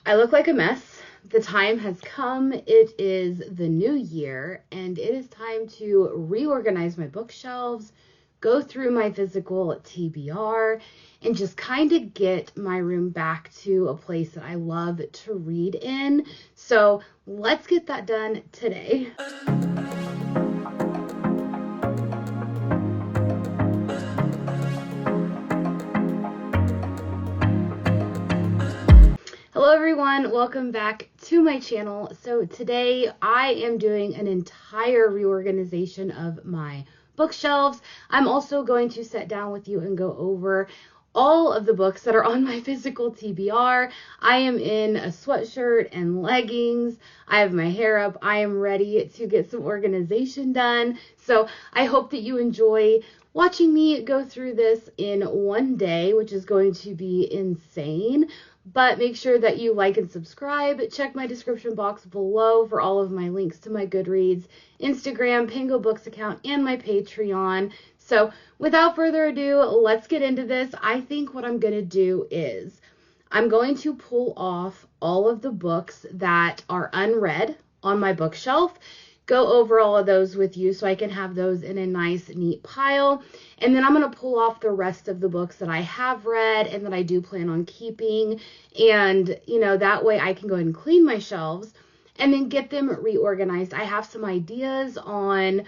I look like a mess. The time has come. It is the new year, and it is time to reorganize my bookshelves, go through my physical TBR, and just kind of get my room back to a place that I love to read in. So let's get that done today. Hello everyone, welcome back to my channel. So today I am doing an entire reorganization of my bookshelves. I'm also going to sit down with you and go over all of the books that are on my physical TBR. I am in a sweatshirt and leggings. I have my hair up. I am ready to get some organization done. So I hope that you enjoy watching me go through this in one day, which is going to be insane. But make sure that you like and subscribe. Check my description box below for all of my links to my Goodreads, Instagram, Pingo Books account, and my Patreon. So without further ado, let's get into this. I think what I'm going to do is I'm going to pull off all of the books that are unread on my bookshelf, go over all of those with you so I can have those in a nice, neat pile. And then I'm going to pull off the rest of the books that I have read and that I do plan on keeping. And, that way I can go ahead and clean my shelves and then get them reorganized. I have some ideas on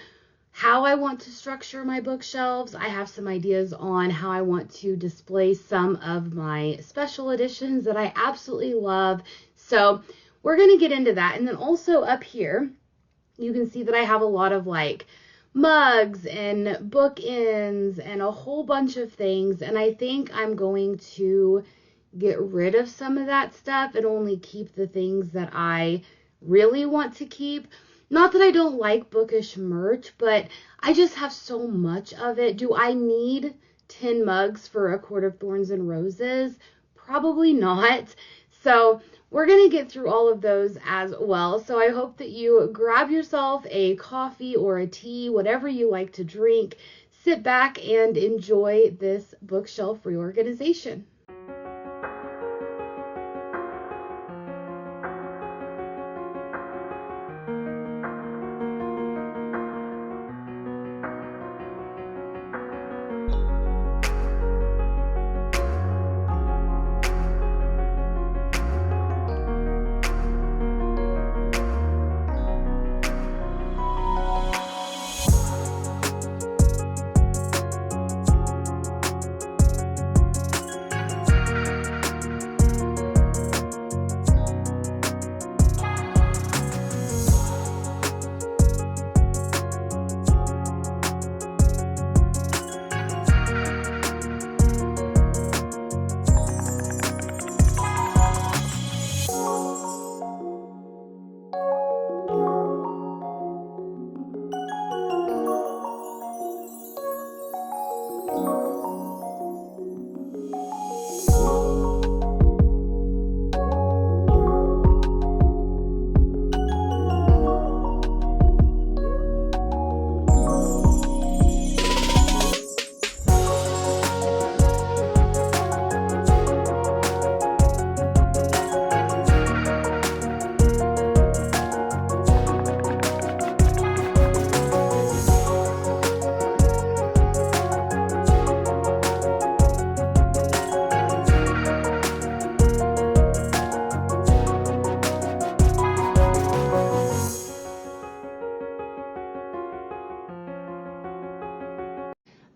how I want to structure my bookshelves. I have some ideas on how I want to display some of my special editions that I absolutely love. So we're going to get into that. And then also up here, you can see that I have a lot of mugs and bookends and a whole bunch of things. And I think I'm going to get rid of some of that stuff and only keep the things that I really want to keep. Not that I don't like bookish merch, but I just have so much of it. Do I need 10 mugs for A Court of Thorns and Roses? Probably not. So we're going to get through all of those as well. So I hope that you grab yourself a coffee or a tea, whatever you like to drink. Sit back and enjoy this bookshelf reorganization.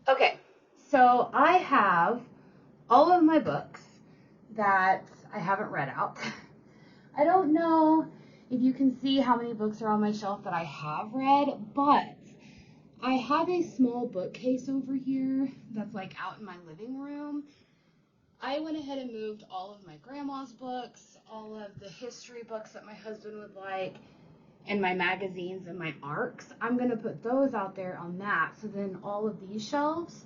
Okay, so I have all of my books that I haven't read out. I don't know if you can see how many books are on my shelf that I have read, but I have a small bookcase over here that's out in my living room. I went ahead and moved all of my grandma's books, all of the history books that my husband would like, and my magazines and my ARCs. I'm going to put those out there on that. So then all of these shelves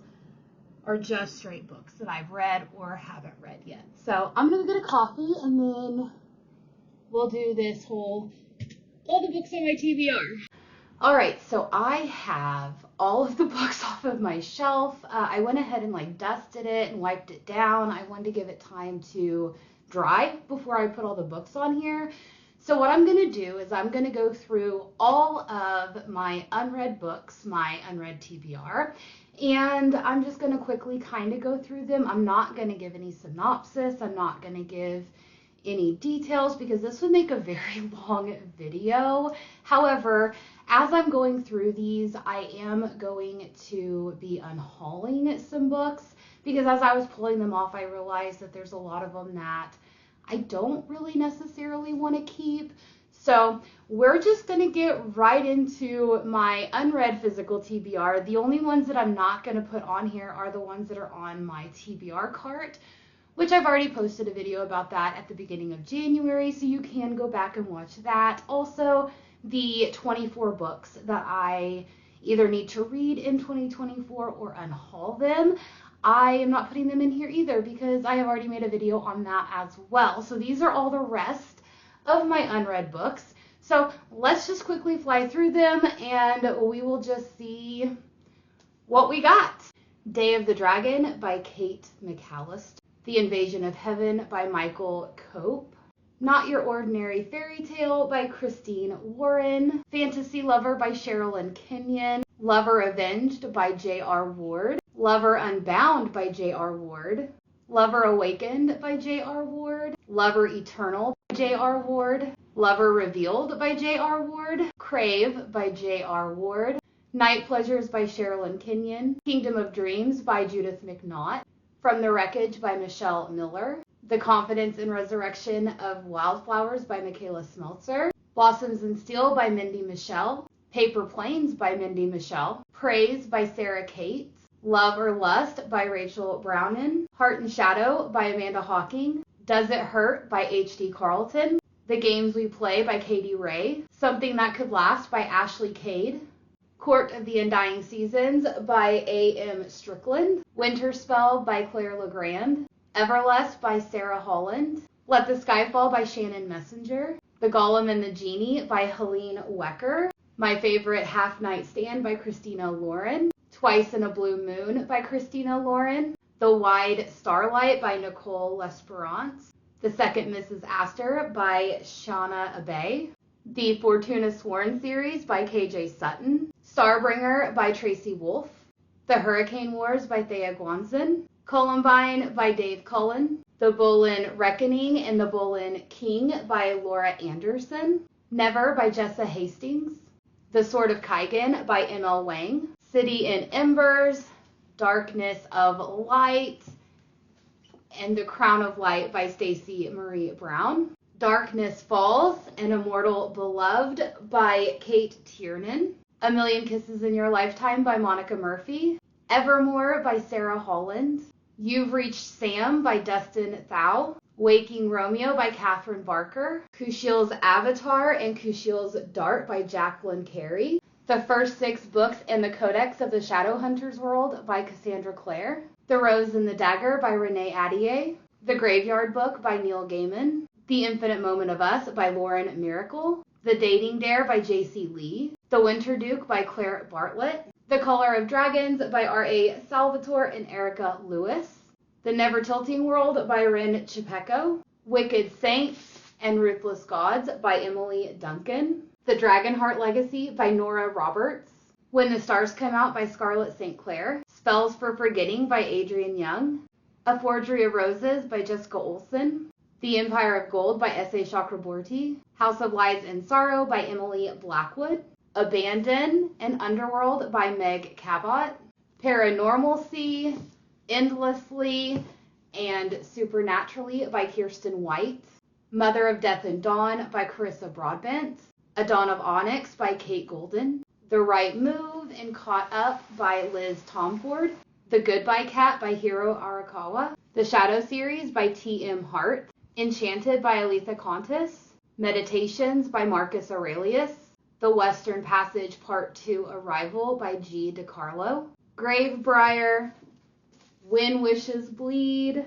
are just straight books that I've read or haven't read yet. So I'm going to get a coffee and then we'll do this whole, all the books on my TBR. All right, so I have all of the books off of my shelf. I went ahead and dusted it and wiped it down. I wanted to give it time to dry before I put all the books on here. So what I'm going to do is I'm going to go through all of my unread books, my unread TBR, and I'm just going to quickly kind of go through them. I'm not going to give any synopsis. I'm not going to give any details because this would make a very long video. However, as I'm going through these, I am going to be unhauling some books because as I was pulling them off, I realized that there's a lot of them that I don't really necessarily want to keep. So we're just going to get right into my unread physical TBR. The only ones that I'm not going to put on here are the ones that are on my TBR cart, which I've already posted a video about that at the beginning of January, so you can go back and watch that. Also, the 24 books that I either need to read in 2024 or unhaul them, I am not putting them in here either because I have already made a video on that as well. So these are all the rest of my unread books. So let's just quickly fly through them and we will just see what we got. Day of the Dragon by Kate McAllister. The Invasion of Heaven by Michael Cope. Not Your Ordinary Fairy Tale by Christine Warren. Fantasy Lover by Sherilyn Kenyon. Lover Avenged by J.R. Ward. Lover Unbound by J.R. Ward. Lover Awakened by J.R. Ward. Lover Eternal by J.R. Ward. Lover Revealed by J.R. Ward. Crave by J.R. Ward. Night Pleasures by Sherilyn Kenyon. Kingdom of Dreams by Judith McNaught. From the Wreckage by Michelle Miller. The Confidence and Resurrection of Wildflowers by Michaela Smeltzer. Blossoms and Steel by Mindy Michelle. Paper Planes by Mindy Michelle. Praise by Sarah Cates. Love or Lust by Rachel Brownin. Heart and Shadow by Amanda Hawking. Does It Hurt by H.D. Carlton. The Games We Play by Katie Ray. Something That Could Last by Ashley Cade. Court of the Undying Seasons by A.M. Strickland. Winter Spell by Claire Legrand. Everless by Sarah Holland. Let the Sky Fall by Shannon Messenger. The Golem and the Genie by Helene Wecker. My Favorite Half Night Stand by Christina Lauren. Twice in a Blue Moon by Christina Lauren. The Wide Starlight by Nicole L'Esperance. The Second Mrs. Astor by Shauna Abbey. The Fortuna Sworn series by K.J. Sutton. Starbringer by Tracy Wolff. The Hurricane Wars by Thea Guanzin. Columbine by Dave Cullen. The Bolin Reckoning and the Bolin King by Laura Anderson. Never by Jessa Hastings. The Sword of Kaigan by M.L. Wang. City in Embers. Darkness of Light. And The Crown of Light by Stacey Marie Brown. Darkness Falls, An Immortal Beloved by Kate Tiernan. A Million Kisses in Your Lifetime by Monica Murphy. Evermore by Sarah Holland. You've Reached Sam by Dustin Thau. Waking Romeo by Catherine Barker. Kushiel's Avatar and Kushiel's Dart by Jacqueline Carey. The First 6 Books in the Codex of the Shadowhunters World by Cassandra Clare. The Rose and the Dagger by Renee Attier. The Graveyard Book by Neil Gaiman. The Infinite Moment of Us by Lauren Miracle. The Dating Dare by J.C. Lee. The Winter Duke by Claire Bartlett. The Color of Dragons by R.A. Salvatore and Erica Lewis. The Never Tilting World by Rin Chipeco. Wicked Saints and Ruthless Gods by Emily Duncan. The Dragonheart Legacy by Nora Roberts. When the Stars Come Out by Scarlett St. Clair. Spells for Forgetting by Adrienne Young. A Forgery of Roses by Jessica Olsen. The Empire of Gold by S.A. Chakraborty. House of Lies and Sorrow by Emily Blackwood. Abandon and Underworld by Meg Cabot. Paranormalcy, Endlessly, and Supernaturally by Kirsten White. Mother of Death and Dawn by Carissa Broadbent. A Dawn of Onyx by Kate Golden. The Right Move and Caught Up by Liz Tomford. The Goodbye Cat by Hiro Arakawa. The Shadow Series by T.M. Hart. Enchanted by Aletha Contis. Meditations by Marcus Aurelius. The Western Passage Part 2 Arrival by G. DiCarlo. Gravebriar. When Wishes Bleed.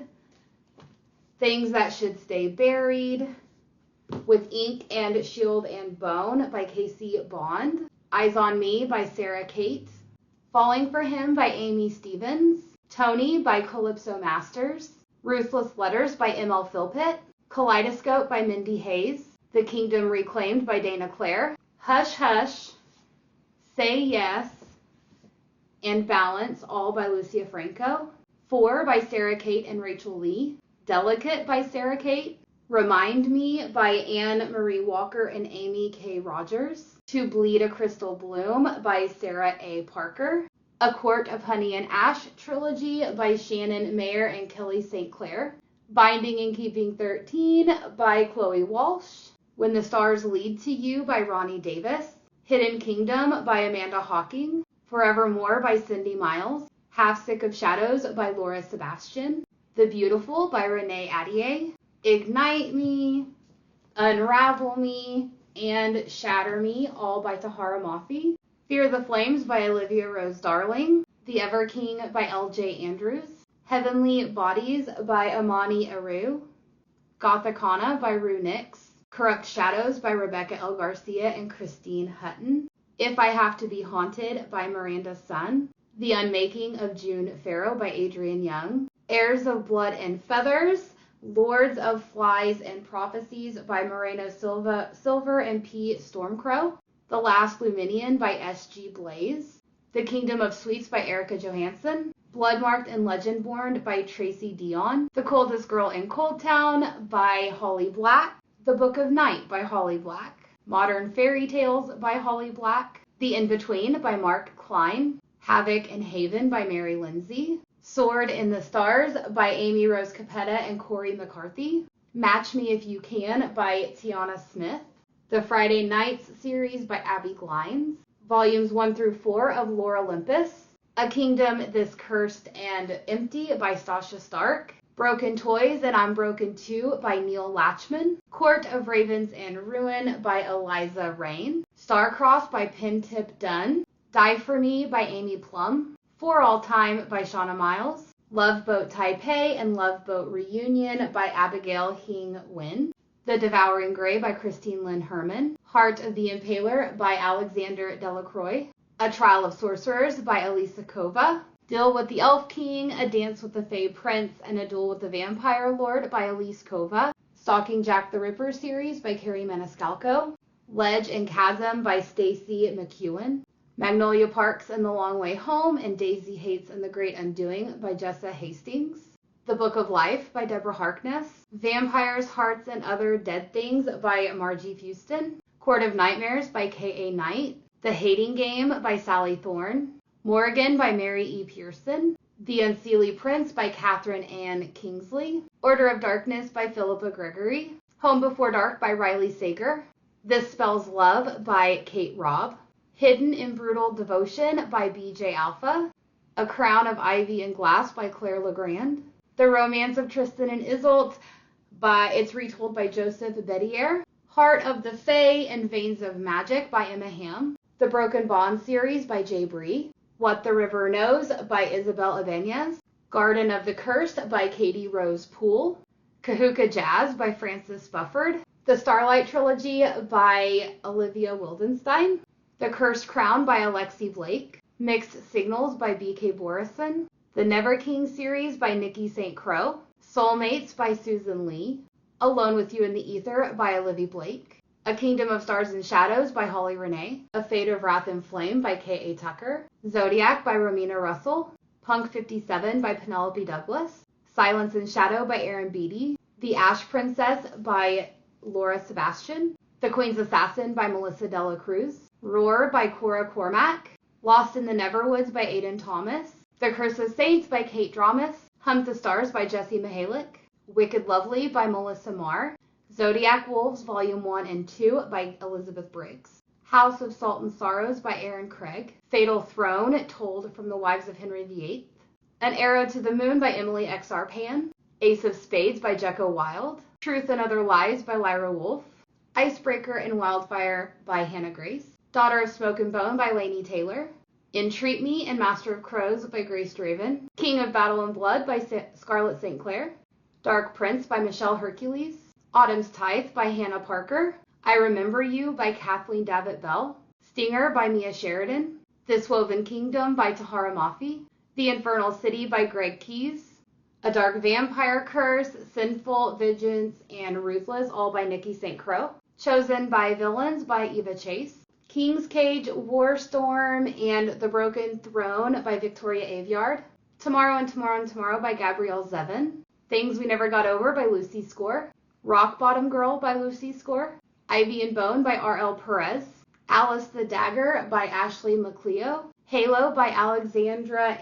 Things That Should Stay Buried. With Ink and Shield and Bone by Casey Bond. Eyes on Me by Sarah Kate. Falling for Him by Amy Stevens. Tony by Calypso Masters. Ruthless Letters by M.L. Philpott. Kaleidoscope by Mindy Hayes, The Kingdom Reclaimed by Dana Clare, Hush Hush, Say Yes, and Balance, all by Lucia Franco, 4 by Sarah Kate and Rachel Lee, Delicate by Sarah Kate, Remind Me by Anne Marie Walker and Amy K. Rogers, To Bleed a Crystal Bloom by Sarah A. Parker, A Court of Honey and Ash trilogy by Shannon Mayer and Kelly St. Clair, Binding and Keeping 13 by Chloe Walsh, When the Stars Lead to You by Ronnie Davis, Hidden Kingdom by Amanda Hawking, Forevermore by Cindy Miles, Half Sick of Shadows by Laura Sebastian, The Beautiful by Renee Attier, Ignite Me, Unravel Me, and Shatter Me, all by Tahara Mafi, Fear the Flames by Olivia Rose Darling, The Ever King by L.J. Andrews, Heavenly Bodies by Amani Aru, Gothicana by Rue Nix, Corrupt Shadows by Rebecca L. Garcia and Christine Hutton, If I Have to Be Haunted by Miranda Sun, The Unmaking of June Farrow by Adrienne Young, Heirs of Blood and Feathers, Lords of Flies and Prophecies by Moreno Silver and P. Stormcrow, The Last Luminian by S.G. Blaze, The Kingdom of Sweets by Erica Johansson, Bloodmarked and Legendborn by Tracy Dion, The Coldest Girl in Cold Town by Holly Black, The Book of Night by Holly Black, Modern Fairy Tales by Holly Black, The In-Between by Mark Klein, Havoc and Haven by Mary Lindsay, Sword in the Stars by Amy Rose Capetta and Corey McCarthy, Match Me If You Can by Tiana Smith, The Friday Nights series by Abby Glines, Volumes 1 through 4 of Lore Olympus, A Kingdom This Cursed and Empty by Stasha Stark, Broken Toys and I'm Broken Too by Neil Latchman, Court of Ravens and Ruin by Eliza Rain, Starcross by Pintip Dunn, Die For Me by Amy Plum, For All Time by Shauna Miles, Love Boat Taipei and Love Boat Reunion by Abigail Hing Win, The Devouring Grey by Christine Lynn Herman, Heart of the Impaler by Alexander Delacroix, A Trial of Sorcerers by Elisa Kova, Deal with the Elf King, A Dance with the Fey Prince, and A Duel with the Vampire Lord by Elise Kova, Stalking Jack the Ripper series by Carrie Maniscalco, Ledge and Chasm by Stacy McEwen, Magnolia Parks and the Long Way Home, and Daisy Hates and the Great Undoing by Jessa Hastings, The Book of Life by Deborah Harkness, Vampires, Hearts, and Other Dead Things by Margie Fuston, Court of Nightmares by K.A. Knight, The Hating Game by Sally Thorne, Morrigan by Mary E. Pearson, The Unseelie Prince by Catherine Ann Kingsley, Order of Darkness by Philippa Gregory, Home Before Dark by Riley Sager, This Spells Love by Kate Robb, Hidden in Brutal Devotion by B.J. Alpha, A Crown of Ivy and Glass by Claire Legrand, The Romance of Tristan and Isolde it's retold by Joseph Bedier, Heart of the Fae and Veins of Magic by Emma Hamm, The Broken Bond series by Jay Bree, What the River Knows by Isabel Ibanez, Garden of the Curse by Katie Rose Poole, Kahuka Jazz by Frances Bufford, The Starlight Trilogy by Olivia Wildenstein, The Cursed Crown by Alexi Blake, Mixed Signals by B.K. Borison, The Never King series by Nikki St. Crow, Soulmates by Susan Lee, Alone with You in the Ether by Olivia Blake, A Kingdom of Stars and Shadows by Holly Renee, A Fate of Wrath and Flame by K.A. Tucker, Zodiac by Romina Russell, Punk 57 by Penelope Douglas, Silence and Shadow by Erin Beatty, The Ash Princess by Laura Sebastian, The Queen's Assassin by Melissa Dela Cruz, Roar by Cora Cormack, Lost in the Neverwoods by Aidan Thomas, The Curse of Saints by Kate Dramas, Hunt the Stars by Jesse Mihalik, Wicked Lovely by Melissa Marr, Zodiac Wolves Volume 1 and 2 by Elizabeth Briggs, House of Salt and Sorrows by Aaron Craig, Fatal Throne told from the Wives of Henry VIII, An Arrow to the Moon by Emily X. Arpan, Ace of Spades by Jekko Wild, Truth and Other Lies by Lyra Wolf, Icebreaker and Wildfire by Hannah Grace, Daughter of Smoke and Bone by Lainey Taylor, Entreat Me and Master of Crows by Grace Draven, King of Battle and Blood by Scarlett St. Clair, Dark Prince by Michelle Hercules, Autumn's Tithe by Hannah Parker, I Remember You by Kathleen Davitt Bell, Stinger by Mia Sheridan, This Woven Kingdom by Tahara Mafi, The Infernal City by Greg Keyes, A Dark Vampire Curse, Sinful, Vengeance, and Ruthless, all by Nikki St. Croix. Chosen by Villains by Eva Chase. King's Cage, Warstorm, and The Broken Throne by Victoria Aveyard. Tomorrow and Tomorrow and Tomorrow by Gabrielle Zevin. Things We Never Got Over by Lucy Score. Rock Bottom Girl by Lucy Score. Ivy and Bone by R.L. Perez. Alice the Dagger by Ashley McLeod. Halo by Alexandra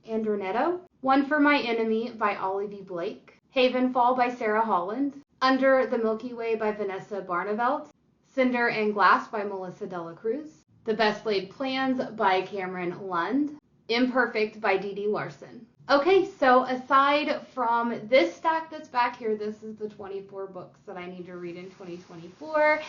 Andronetto. One for My Enemy by Ollie B. Blake. Havenfall by Sarah Holland. Under the Milky Way by Vanessa Barnevelt. Cinder and Glass by Melissa Dela Cruz. The Best Laid Plans by Cameron Lund. Imperfect by Dee Dee Larson. Okay, so aside from this stack that's back here, this is the 24 books that I need to read in 2024,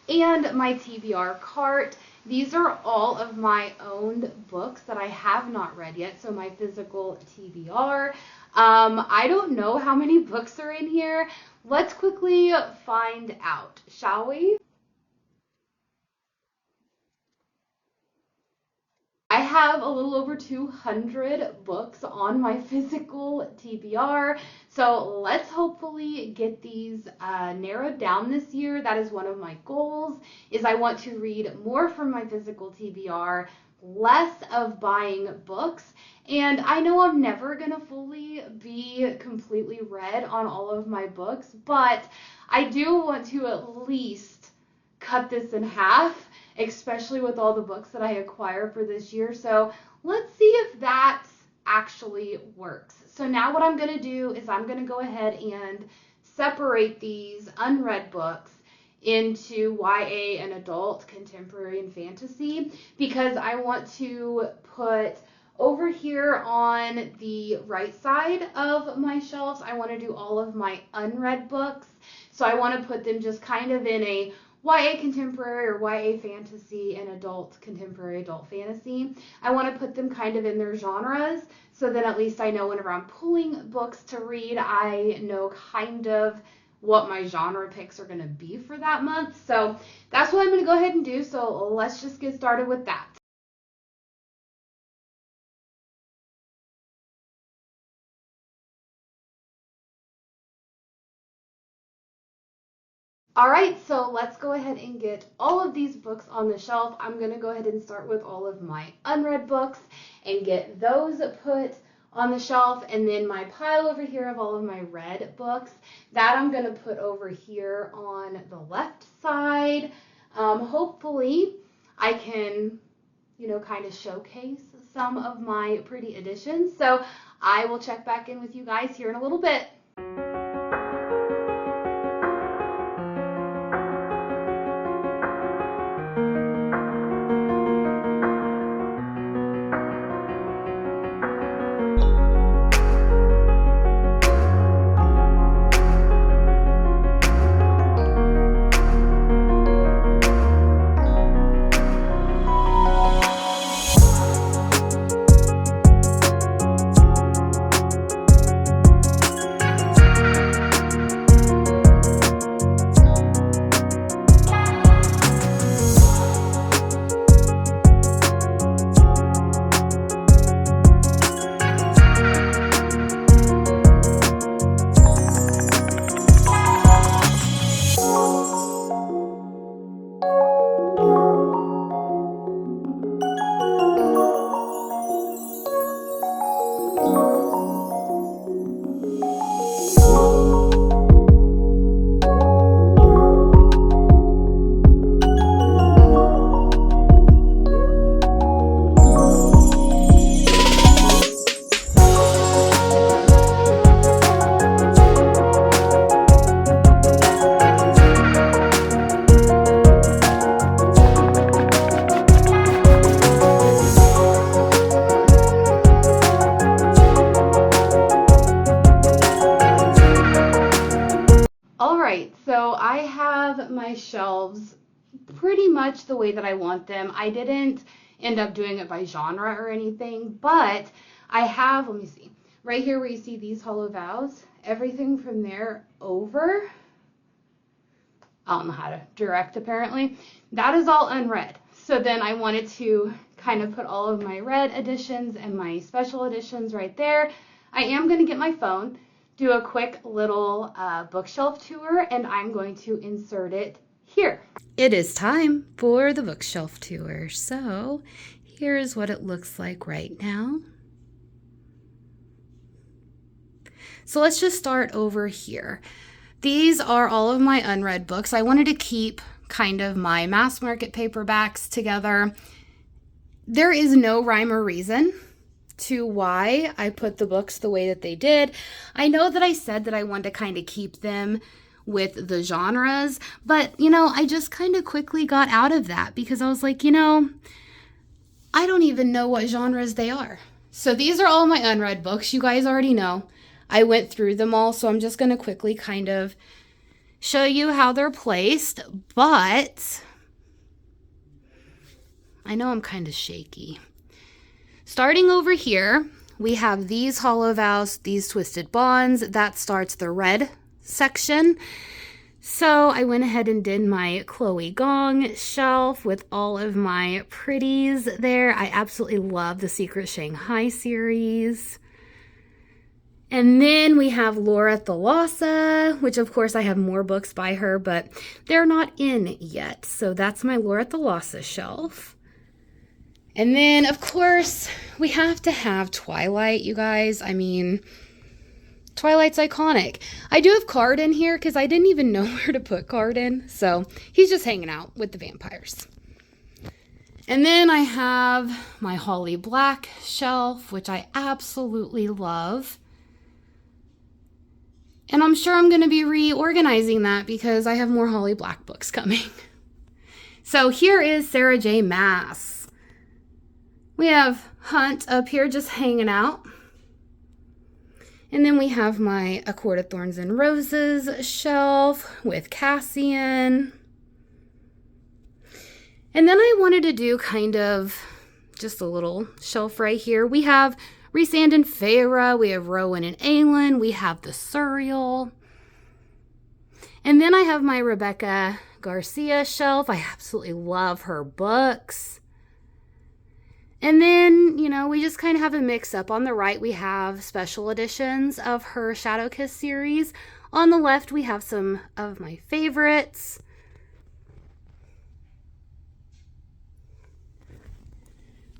and my TBR cart. These are all of my owned books that I have not read yet, so my physical TBR. I don't know how many books are in here. Let's quickly find out, shall we? I have a little over 200 books on my physical TBR, so let's hopefully get these narrowed down this year. That is one of my goals, is I want to read more from my physical TBR, less of buying books, and I know I'm never going to fully be completely read on all of my books, but I do want to at least cut this in half, especially with all the books that I acquire for this year. So let's see if that actually works. So now what I'm going to do is I'm going to go ahead and separate these unread books into YA and adult, contemporary, and fantasy, because I want to put over here on the right side of my shelves, I want to do all of my unread books. So I want to put them just kind of in a YA contemporary or YA fantasy and adult contemporary adult fantasy. I want to put them kind of in their genres so that at least I know whenever I'm pulling books to read, I know kind of what my genre picks are going to be for that month. So that's what I'm going to go ahead and do. So let's just get started with that. All right, so let's go ahead and get all of these books on the shelf. I'm going to go ahead and start with all of my unread books and get those put on the shelf, and then my pile over here of all of my read books, that I'm going to put over here on the left side. Hopefully I can, kind of showcase some of my pretty additions. So I will check back in with you guys here in a little bit. So I have my shelves pretty much the way that I want them. I didn't end up doing it by genre or anything, but I have, let me see, right here where you see these hollow vows, everything from there over, I don't know how to direct apparently, that is all unread. So then I wanted to kind of put all of my read editions and my special editions right there. I am going to get my phone, do a quick little bookshelf tour, and I'm going to insert it here. It is time for the bookshelf tour. So here's what it looks like right now. So let's just start over here. These are all of my unread books. I wanted to keep kind of my mass market paperbacks together. There is no rhyme or reason to why I put the books the way that they did. I know that I said that I wanted to kind of keep them with the genres, but I just kind of quickly got out of that because I was like, I don't even know what genres they are. So these are all my unread books. You guys already know. I went through them all, so I'm just going to quickly kind of show you how they're placed, but I know I'm kind of shaky. Starting over here, we have these Hollow Vows, these Twisted Bonds. That starts the red section. So I went ahead and did my Chloe Gong shelf with all of my pretties there. I absolutely love the Secret Shanghai series. And then we have Laura Thalassa, which of course I have more books by her, but they're not in yet. So that's my Laura Thalassa shelf. And then, of course, we have to have Twilight, you guys. I mean, Twilight's iconic. I do have Card in here because I didn't even know where to put Card in. So he's just hanging out with the vampires. And then I have my Holly Black shelf, which I absolutely love. And I'm sure I'm going to be reorganizing that because I have more Holly Black books coming. So here is Sarah J. Maas. We have Hunt up here just hanging out. And then we have my A Court of Thorns and Roses shelf with Cassian. And then I wanted to do kind of just a little shelf right here. We have Rhysand and Feyre. We have Rowan and Aelin. We have the Surreal. And then I have my Rebecca Garcia shelf. I absolutely love her books. And then, we just kind of have a mix up. On the right, we have special editions of her Shadow Kiss series. On the left, we have some of my favorites.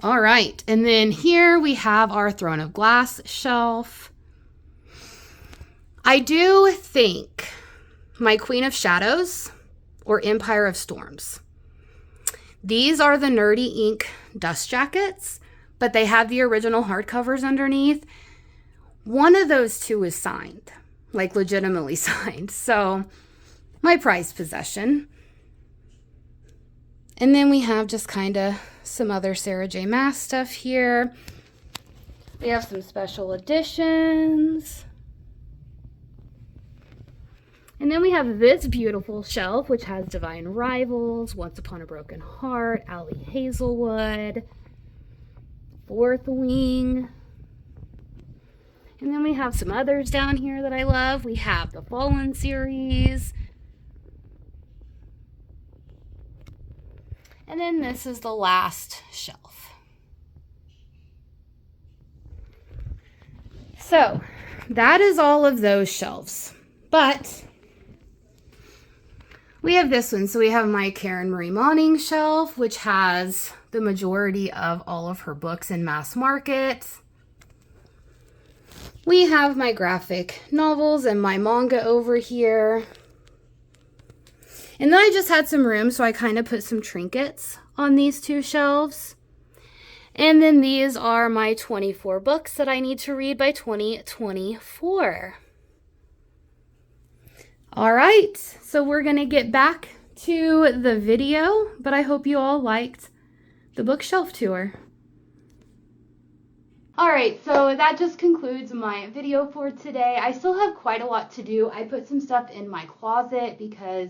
All right, and then here we have our Throne of Glass shelf. I do think my Queen of Shadows or Empire of Storms. These are the Nerdy Ink dust jackets, but they have the original hardcovers underneath. One of those two is signed, like legitimately signed. So my prized possession. And then we have just kind of some other Sarah J. Maas stuff here. We have some special editions. And then we have this beautiful shelf, which has Divine Rivals, Once Upon a Broken Heart, Allie Hazelwood, Fourth Wing. And then we have some others down here that I love. We have the Fallen series. And then this is the last shelf. So that is all of those shelves. But we have this one. So we have my Karen Marie Moning shelf, which has the majority of all of her books in mass market. We have my graphic novels and my manga over here. And then I just had some room, so I kind of put some trinkets on these two shelves. And then these are my 24 books that I need to read by 2024. All right, so we're going to get back to the video, but I hope you all liked the bookshelf tour. All right, so that just concludes my video for today. I still have quite a lot to do. I put some stuff in my closet because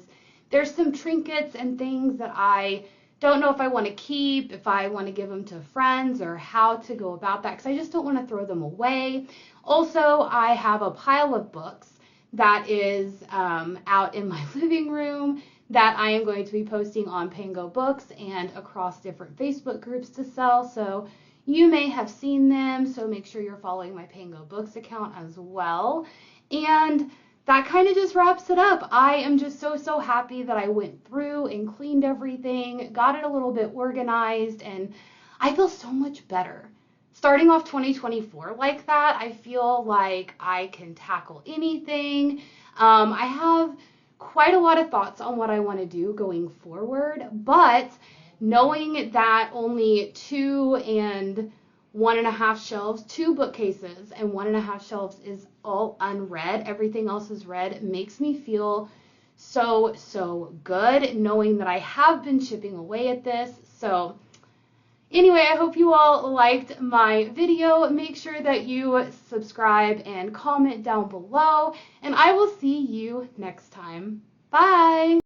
there's some trinkets and things that I don't know if I want to keep, if I want to give them to friends, or how to go about that, because I just don't want to throw them away. Also, I have a pile of books that is out in my living room that I am going to be posting on Pango Books and across different Facebook groups to sell. So, you may have seen them, so make sure you're following my Pango Books account as well. And that kind of just wraps it up. I am just so happy that I went through and cleaned everything, got it a little bit organized, and I feel so much better. Starting off 2024 like that, I feel like I can tackle anything. I have quite a lot of thoughts on what I want to do going forward, but knowing that only 2 bookcases and 1.5 shelves is all unread, everything else is read, makes me feel so good knowing that I have been chipping away at this. So anyway, I hope you all liked my video. Make sure that you subscribe and comment down below, and I will see you next time. Bye!